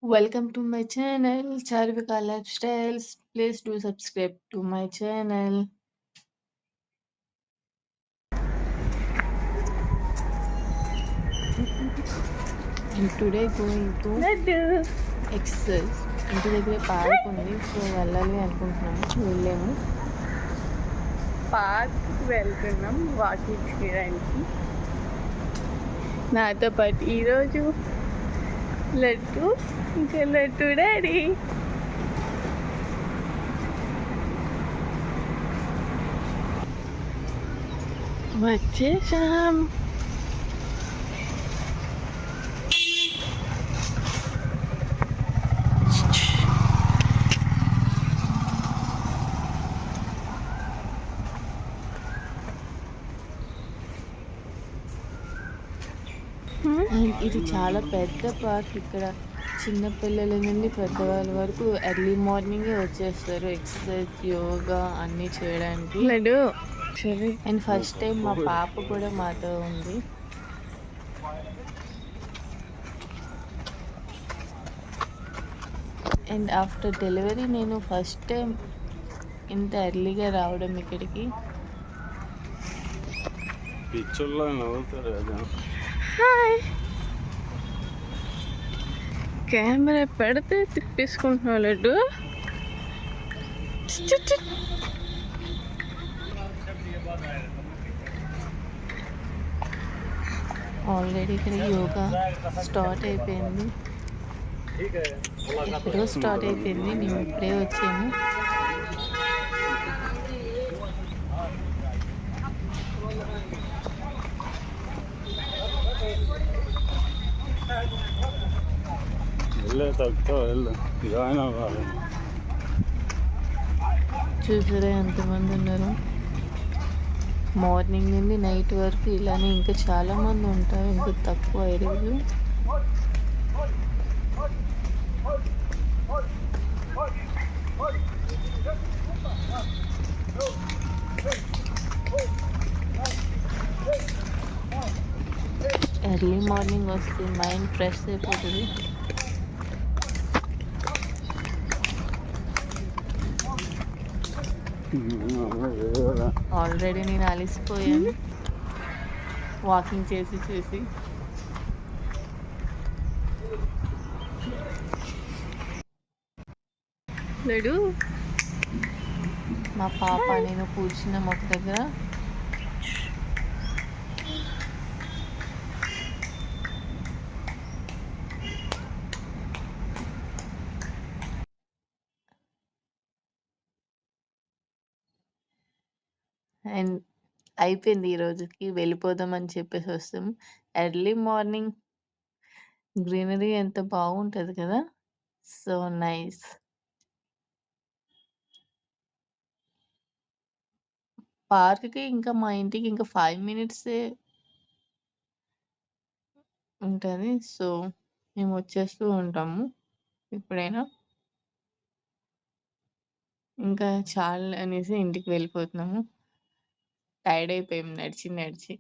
Welcome to my channel, Charvika Lifestyles. Please do subscribe to my channel. I'm today going to laddu exercise. ఇంటి దగ్గర park ఉంది, so వెళ్ళాలి అనుకుంటున్నాము, వెళ్ళాము. పార్క్కి వెళ్తున్నాం వాకింగ్ చేయడానికి. నాతో పాటు ఈరోజు లడ్డు ఇంకా లడ్డు డాడీ. వచ్చేసాం. అండ్ ఇది చాలా పెద్ద పార్క్. ఇక్కడ చిన్న పిల్లల నుండి పెద్దవాళ్ళ వరకు ఎర్లీ మార్నింగే వచ్చేస్తారు ఎక్సర్సైజ్, యోగా అన్నీ చేయడానికి. లడ్డు సరే. అండ్ ఫస్ట్ టైం మా పాప కూడా మాతో ఉంది. అండ్ ఆఫ్టర్ డెలివరీ నేను ఫస్ట్ టైం ఇంత ఎర్లీగా రావడం ఇక్కడికి. హాయ్. కెమెరా పెడితే తిప్పేసుకుంటున్నావు లడ్డు. ఆల్రెడీ ఇక్కడ యోగా స్టార్ట్ అయిపోయింది. ఎప్పుడో స్టార్ట్ అయిపోయింది, మేము ఇప్పుడే వచ్చాము. చూసారా ఎంతమంది ఉన్నారు. మార్నింగ్ నుండి నైట్ వరకు ఇలానే ఇంకా చాలా మంది ఉంటారు, ఇంకా తక్కువ అయ్యేది. ఎర్లీ మార్నింగ్ వస్తే మైండ్ ఫ్రెష్ అయిపోతుంది. ఆల్రెడీ నేను అలసిపోయాను వాకింగ్ చేసి చేసి. లడ్డు మా పాప నేను కూర్చున్నాం ఒక దగ్గర. అండ్ అయిపోయింది, ఈ రోజుకి వెళ్ళిపోదాం అని చెప్పేసి వస్తాం. ఎర్లీ మార్నింగ్ గ్రీనరీ ఎంత బాగుంటుంది కదా, సో నైస్. పార్క్కి ఇంకా మా ఇంటికి ఇంకా 5 మినిట్సే ఉంటుంది, సో మేము వచ్చేస్తూ ఉంటాము ఎప్పుడైనా. ఇంకా చాలా అనేసి ఇంటికి వెళ్ళిపోతున్నాము. టైర్డ్ అయిపోయాము నడిచి నడిచి.